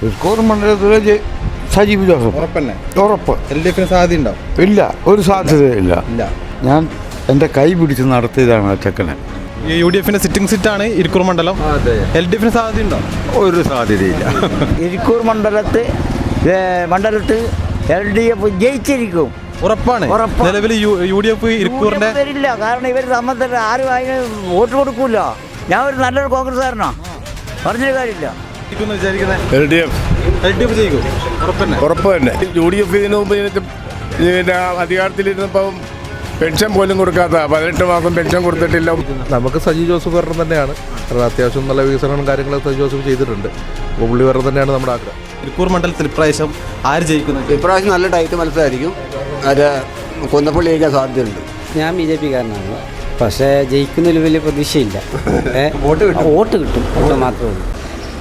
ഇരിക്കൂർ മണ്ഡലത്തിലെ സജീവ് ജോസഫ് ഉറപ്പന്നെ? ഉറപ്പ്. LDF സാധ്യതയുണ്ടോ? ഇല്ല, ഒരു സാധ്യതയില്ല. ഞാൻ എൻ്റെ കൈ പിടിച്ച് നടത്തിയതാണ് ആ ചെക്കനെ. UDF സിറ്റിംഗ് സീറ്റാണ് ഇരിക്കൂർ മണ്ഡലം. LDF സാധ്യതയുണ്ടോ? ഒരു സാധ്യതയില്ല. ഇരിക്കൂർ മണ്ഡലത്തിൽ LDF ജയിച്ചിരിക്കും. ഉറപ്പാണ്. നിലവിൽ UDF ഇരിക്കൂറിന്റെ വരില്ല. കാരണം ഇവർ സംബന്ധിച്ച് ആരും അതിന് വോട്ട് കൊടുക്കൂല. ഞാൻ ഒരു നല്ലൊരു കോൺഗ്രസ്സുകാരനാ, പറഞ്ഞൊരു കാര്യമില്ല. ഉറപ്പ് തന്നെ. UDF ഇതിനു മുമ്പ് അധികാരത്തിലിരുന്നപ്പം പെൻഷൻ പോലും കൊടുക്കാത്ത 18 മാസം പെൻഷൻ കൊടുത്തിട്ടില്ല. നമുക്ക് സജി ജോസഫ് വരണം തന്നെയാണ്. കാരണം അത്യാവശ്യം നല്ല വികസനങ്ങളും കാര്യങ്ങളും സജി ജോസഫ് ചെയ്തിട്ടുണ്ട്. അപ്പോൾ പുള്ളി വരണം തന്നെയാണ് നമ്മുടെ ആഗ്രഹം. ഇരിക്കൂർ മണ്ഡലത്തിൽ ഇപ്രാവശ്യം ആര് ജയിക്കുന്നത്? ഇപ്രാവശ്യം നല്ല ടൈറ്റ് മത്സരമായിരിക്കും. അത് കുന്നപ്പള്ളി ജയിക്കാൻ സാധ്യതയുണ്ട്. ഞാൻ BJP കാരനാണ്. പക്ഷേ ജയിക്കുന്നതിൽ വലിയ പ്രതീക്ഷയില്ല. വോട്ട് കിട്ടും അത് മാത്രമേ ഉള്ളൂ.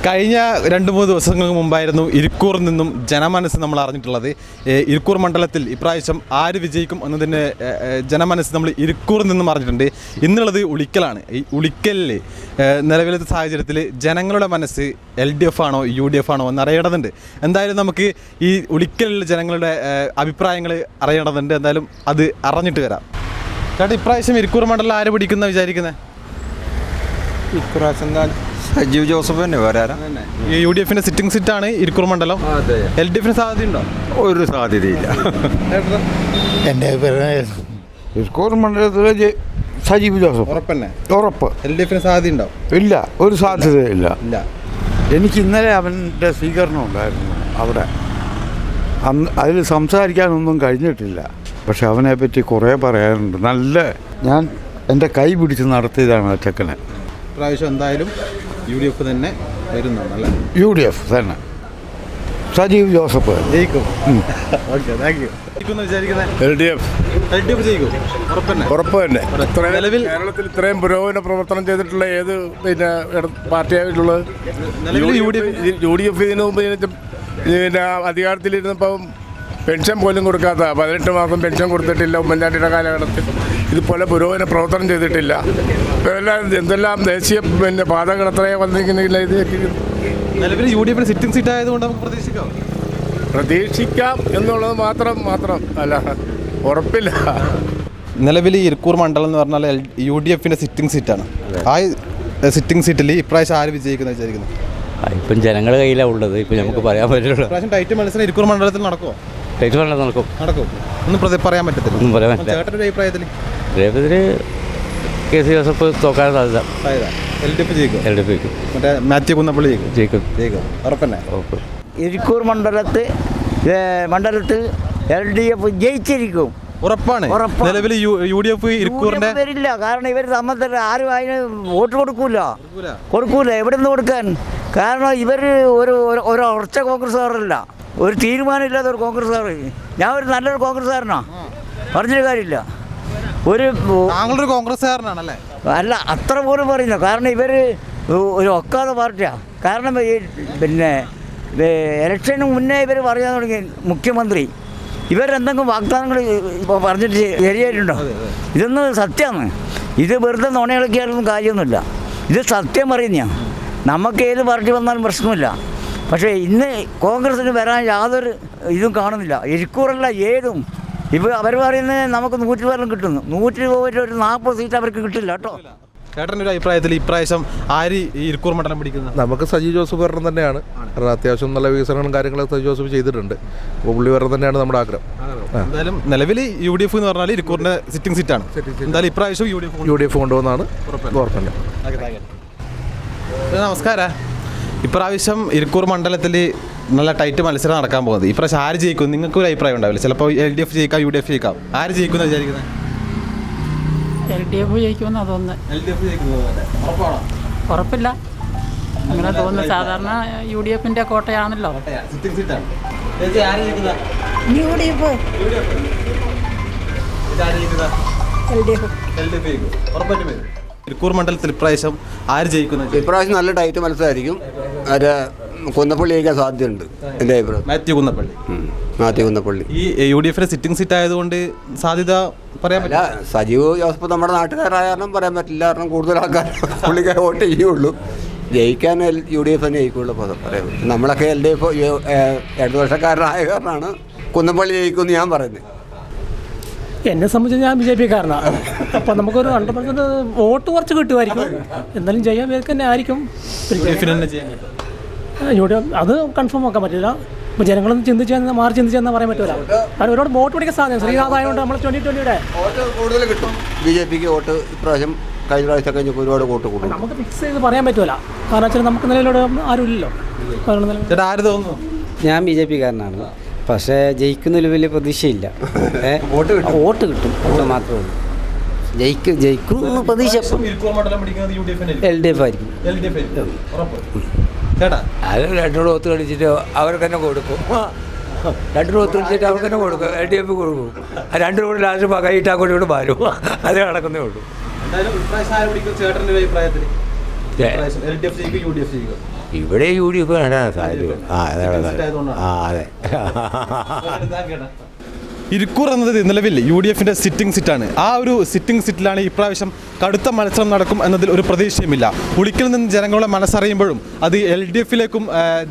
കഴിഞ്ഞ 2-3 ദിവസങ്ങൾക്ക് മുമ്പായിരുന്നു ഇരിക്കൂറിൽ നിന്നും ജനമനസ്സ് നമ്മൾ അറിഞ്ഞിട്ടുള്ളത്. ഇരിക്കൂർ മണ്ഡലത്തിൽ ഇപ്രാവശ്യം ആര് വിജയിക്കും എന്നതിൻ്റെ ജനമനസ്സ് നമ്മൾ ഇരിക്കൂറിൽ നിന്നും അറിഞ്ഞിട്ടുണ്ട്. ഇന്നുള്ളത് ഉളിക്കലാണ്. ഈ ഉളിക്കലിൽ നിലവിലത്തെ സാഹചര്യത്തിൽ ജനങ്ങളുടെ മനസ്സ് LDF ആണോ UDF ആണോ എന്നറിയേണ്ടതുണ്ട്. എന്തായാലും നമുക്ക് ഈ ഉളിക്കലിലെ ജനങ്ങളുടെ അഭിപ്രായങ്ങൾ അറിയേണ്ടതുണ്ട്. എന്തായാലും അത് അറിഞ്ഞിട്ട് വരാം. ചേട്ടാ, ഇപ്രാവശ്യം ഇരിക്കൂർ മണ്ഡലം ആര് പിടിക്കുന്ന വിചാരിക്കുന്നത്? ഇപ്രാവശ്യം സജീവ് ജോസഫ് തന്നെ വരാറ്. ഈ UDF സിറ്റിംഗ് സീറ്റാണ് ഇരിക്കൂർ മണ്ഡലം. LDF സാധ്യതയുണ്ടോ? ഒരു സാധ്യതയില്ല. എൻ്റെ അഭിപ്രായം ഇരിക്കൂർ മണ്ഡലത്തിലെ സജീവ് ജോസഫ്. ഉറപ്പന്നെ? ഉറപ്പ്. LDF സാധ്യതയുണ്ടോ? ഇല്ല, ഒരു സാധ്യതയില്ല. എനിക്ക് ഇന്നലെ അവൻ്റെ സ്വീകരണം ഉണ്ടായിരുന്നു അവിടെ. അതിൽ സംസാരിക്കാനൊന്നും കഴിഞ്ഞിട്ടില്ല. പക്ഷെ അവനെപ്പറ്റി കുറേ പറയാനുണ്ട്. ഞാൻ എൻ്റെ കൈ പിടിച്ച് നടത്തിയതാണ് ആ ചെക്കനെ. പ്രാവശ്യം എന്തായാലും UDF തന്നെ വരുന്നുണ്ടല്ലേ? UDF തന്നെ. സജീവ് ജോസഫ് ജയിക്കും. Okay, thank you. LDF ജയിക്കും. ഉറപ്പ് തന്നെ. നിലവിൽ കേരളത്തിൽ ഇത്രയും പുരോഗമന പ്രവർത്തനം ചെയ്തിട്ടുള്ള ഏത് പാർട്ടിയായിട്ടുള്ളത്? UDF ഇതിനു മുമ്പ് അധികാരത്തിലിരുന്നപ്പം പെൻഷൻ പോലും കൊടുക്കാത്ത 18 മാസം പെൻഷൻ കൊടുത്തിട്ടില്ല. ഉമ്മൻചാണ്ടിയുടെ കാലഘട്ടത്തിൽ ഇതുപോലെ പുരോഗമന പ്രവർത്തനം ചെയ്തിട്ടില്ല. എന്തെല്ലാം ദേശീയ പാതകൾ എത്രയോ വന്നിരിക്കുന്നില്ല. ഇത് നിലവിൽ UDF സിറ്റിംഗ് സീറ്റ് ആയതുകൊണ്ട് നമുക്ക് പ്രതീക്ഷിക്കാം എന്നുള്ളത് മാത്രം അല്ല, ഉറപ്പില്ല. നിലവിൽ ഇരിക്കൂർ മണ്ഡലം എന്ന് പറഞ്ഞാൽ UDF സിറ്റിംഗ് സീറ്റാണ്. ആ സിറ്റിംഗ് സീറ്റിൽ ഇപ്രാവശ്യം ആര് വിജയിക്കുന്നത് വിചാരിക്കുന്നത്? ഇപ്പം ജനങ്ങളുടെ കയ്യിലാണ് ഉള്ളത്. ഇപ്പം നമുക്ക് പറയാൻ പറ്റില്ല. ഇപ്രാവശ്യം ടൈറ്റ് മത്സരം ഇരിക്കൂർ മണ്ഡലത്തിൽ നടക്കുമോ? ടൈറ്റ് മണ്ഡലം നടക്കും. ഒന്നും പറയാൻ പറ്റത്തില്ല. ഒന്നും പറയാൻ പറ്റില്ല. ചേട്ടൻ്റെ അഭിപ്രായത്തിൽ KC ജോസഫ് തോക്കാൻ സാധ്യത. LDF ജയിക്കും. മറ്റേ മാത്യു കുന്നപ്പള്ളി ജയിക്കും. ഉറപ്പന്നെ? ഉറപ്പ്. ഇരിക്കൂർ മണ്ഡലത്തിൽ LDF ജയിച്ചിരിക്കും. ഉറപ്പാണ്. നിലവിൽ UDF ഇരിക്കൂറിന്റെ വരില്ല. കാരണം ഇവർ സംബന്ധിച്ച് ആരും അതിന് വോട്ട് കൊടുക്കൂല. എവിടെ നിന്ന് കൊടുക്കാൻ? കാരണം ഇവർ ഒരു ഉറച്ച കോൺഗ്രസ്സുകാരല്ല, ഒരു തീരുമാനമില്ലാത്ത ഒരു കോൺഗ്രസ്സുകാർ. ഞാൻ ഒരു നല്ലൊരു കോൺഗ്രസ്സുകാരനാ, പറഞ്ഞൊരു കാര്യമില്ല. താങ്കളൊരു കോൺഗ്രസ്സുകാരനാണല്ലേ? അല്ല, അത്ര പോലും പറയുന്നു. കാരണം ഇവർ ഒരു ഒക്കാത്ത പാർട്ടിയാണ്. കാരണം ഇലക്ഷന് മുന്നേ ഇവർ പറയാൻ തുടങ്ങി മുഖ്യമന്ത്രി ഇവരെന്തെങ്കിലും വാഗ്ദാനങ്ങൾ പറഞ്ഞിട്ട് ശരിയായിട്ടുണ്ടോ? ഇതൊന്നും സത്യമാണ്. ഇത് വെറുതെ നുണയിളക്കിയാലൊന്നും കാര്യമൊന്നുമില്ല. ഇത് സത്യം പറയുന്ന. നമുക്ക് ഏത് പാർട്ടി വന്നാലും പ്രശ്നമില്ല. പക്ഷേ ഇന്ന് കോൺഗ്രസ്സിന് വരാൻ യാതൊരു ഇതും കാണുന്നില്ല. ഇരിക്കൂറല്ല ഏതും. ഇപ്പോൾ അവർ പറയുന്നത് നമുക്ക് 100 കിട്ടുന്നു. 100 പോയിട്ട് ഒരു 40 സീറ്റ് അവർക്ക് കിട്ടില്ല കേട്ടോ. ചേട്ടൻ്റെ ഒരു അഭിപ്രായത്തിൽ ഇപ്രാവശ്യം ആര് ഈ ഇരിക്കൂർ മണ്ഡലം പിടിക്കുന്നത്? നമുക്ക് സജി ജോസഫ് വരണം തന്നെയാണ്. കാരണം അത്യാവശ്യം നല്ല വികസനങ്ങളും കാര്യങ്ങളും സജി ജോസഫ് ചെയ്തിട്ടുണ്ട്. അപ്പോൾ പുള്ളി വരണം തന്നെയാണ് നമ്മുടെ ആഗ്രഹം. എന്തായാലും നിലവിൽ UDF എന്ന് പറഞ്ഞാൽ ഇരിക്കൂറിൻ്റെ സിറ്റിംഗ് സീറ്റാണ്. എന്തായാലും ഇപ്രാവശ്യം UDF കൊണ്ടുപോകുന്നതാണ് ഉറപ്പല്ലേ? നമസ്കാരം. ഇപ്രാവശ്യം ഇരിക്കൂർ മണ്ഡലത്തിൽ നല്ല ടൈറ്റ് മത്സരം നടക്കാൻ പോകുന്നത്. ഇപ്രാവശ്യം ആര് ജയിക്കും? നിങ്ങൾക്ക് ഒരു അഭിപ്രായം ഉണ്ടാവില്ല. ചിലപ്പോൾ LDF ജയിക്കാം, UDF ജയിക്കാം. ആര് ജയിക്കുമെന്ന് വിചാരിക്കുന്നത്? LDF ജയിക്കുമെന്ന് തോന്നുന്നു. ഉറപ്പില്ല, അങ്ങനെ തോന്നുന്നു. സാധാരണ UDF കോട്ടയാണല്ലോ. ഇരിക്കൂർ മണ്ഡലത്തിൽ ഇപ്രാവശ്യം ആര് ജയിക്കുന്നത്? ഇപ്രാവശ്യം നല്ല ടൈറ്റ് മത്സരമായിരിക്കും. അത് കുന്നപ്പള്ളി ജയിക്കാൻ സാധ്യതയുണ്ട്. എൻ്റെ അഭിപ്രായം മാത്യു കുന്നപ്പള്ളി. ഈ UDF സിറ്റിംഗ് സീറ്റ് ആയതുകൊണ്ട് സാധ്യത പറയാൻ പറ്റില്ല. സജീവ് ജോസഫ് നമ്മുടെ നാട്ടുകാരായ കാരണം പറയാൻ പറ്റില്ല. കാരണം കൂടുതൽ ആൾക്കാർ പുള്ളിക്കാരെ വോട്ട് ചെയ്യുള്ളൂ. ജയിക്കാൻ UDF തന്നെ ജയിക്കുള്ളൂ പറയാം. നമ്മളൊക്കെ LDF ഇടതുപക്ഷക്കാരനായ കാരണമാണ് കുന്നപ്പള്ളി ജയിക്കുമെന്ന് ഞാൻ പറയുന്നത്. എന്നെ സംബന്ധിച്ച് ഞാൻ BJP കാരനാണ്. അപ്പം നമുക്കൊരു 100% വോട്ട് കുറച്ച് കിട്ടുമായിരിക്കും. എന്നാലും ചെയ്യാൻ പേർക്ക് തന്നെ ആയിരിക്കും. അത് കൺഫേം ആക്കാൻ പറ്റില്ല. ഇപ്പോൾ ജനങ്ങളൊന്നും ചിന്തിച്ച് മാറി ചിന്തിച്ചെന്നാൽ പറയാൻ പറ്റില്ല. കാരണം ഒരുപാട് വോട്ട് പിടിക്കാൻ സാധ്യത ശ്രീനാഥായതുകൊണ്ട് നമ്മൾ 2020 വോട്ട് കൂടുതൽ കിട്ടും. BJPക്ക് വോട്ട് ഇപ്രാവശ്യം കഴിഞ്ഞ പ്രാവശ്യം കഴിഞ്ഞപ്പോൾ ഒരുപാട് വോട്ട് കൂടും. നമുക്ക് ഫിക്സ് ചെയ്ത് പറയാൻ പറ്റില്ല. കാരണം വെച്ചാൽ നമുക്ക് നിലയിലൂടെ ആരും ഇല്ലല്ലോ. ആര് തോന്നുന്നു? ഞാൻ BJP കാരനാണ്. പക്ഷേ ജയിക്കുന്നതിൽ വലിയ പ്രതീക്ഷയില്ല. വോട്ട് കിട്ടും അത് മാത്രമേ ഉള്ളൂ. ജയിക്കും പ്രതീക്ഷ LDF ആയിരിക്കും. അത് രണ്ടോട് ഒത്തു കളിച്ചിട്ട് അവർക്ക് തന്നെ കൊടുക്കും. രണ്ടു ഒത്തു കളിച്ചിട്ട് അവർക്ക് തന്നെ കൊടുക്കും. LDF കൊടുക്കും. രണ്ടു കൂടെ ലാസ്റ്റ് കൈയിട്ടാ കൂടി ഇവിടെ മാറും. അതേ നടക്കുന്നേ ഉള്ളൂ. ഇവിടെ UDF വേണ്ട സാധ്യത. അതെ. ഇരിക്കൂർ എന്നത് നിലവിൽ UDFന്റെ സിറ്റിംഗ് സീറ്റാണ്. ആ ഒരു സിറ്റിംഗ് സീറ്റിലാണ് ഇപ്രാവശ്യം കടുത്ത മത്സരം നടക്കും എന്നതിൽ ഒരു പ്രതീക്ഷയുമില്ല. ഉളിക്കൽ നിന്ന് ജനങ്ങളുടെ മനസ്സറിയുമ്പോഴും അത് LDFിലേക്കും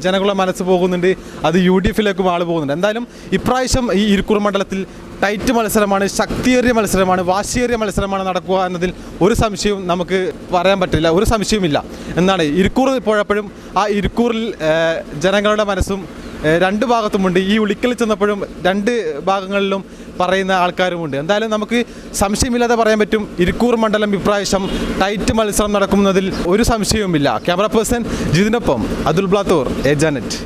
ജനങ്ങളുടെ മനസ്സ് പോകുന്നുണ്ട്, അത് UDFിലേക്കും ആൾ പോകുന്നുണ്ട്. എന്തായാലും ഇപ്രാവശ്യം ഈ ഇരിക്കൂർ മണ്ഡലത്തിൽ ടൈറ്റ് മത്സരമാണ്, ശക്തിയേറിയ മത്സരമാണ്, വാശിയേറിയ മത്സരമാണ് നടക്കുക എന്നതിൽ ഒരു സംശയവും നമുക്ക് പറയാൻ പറ്റില്ല, ഒരു സംശയവുമില്ല എന്നാണ്. ഇരിക്കൂർ പോയപ്പോഴും ആ ഇരിക്കൂറിൽ ജനങ്ങളുടെ മനസ്സും രണ്ട് ഭാഗത്തുമുണ്ട്. ഈ ഉളിക്കൽ ചെന്നപ്പോഴും രണ്ട് ഭാഗങ്ങളിലും പറയുന്ന ആൾക്കാരുമുണ്ട്. എന്തായാലും നമുക്ക് സംശയമില്ലാതെ പറയാൻ പറ്റും, ഇരിക്കൂർ മണ്ഡലം ഇപ്രാവശ്യം ടൈറ്റ് മത്സരം നടക്കുന്നതിൽ ഒരു സംശയവുമില്ല. ക്യാമറ പേഴ്സൺ ജിതിനൊപ്പം അതുൽ ബ്ലാത്തൂർ, ഏജാനെറ്റ്.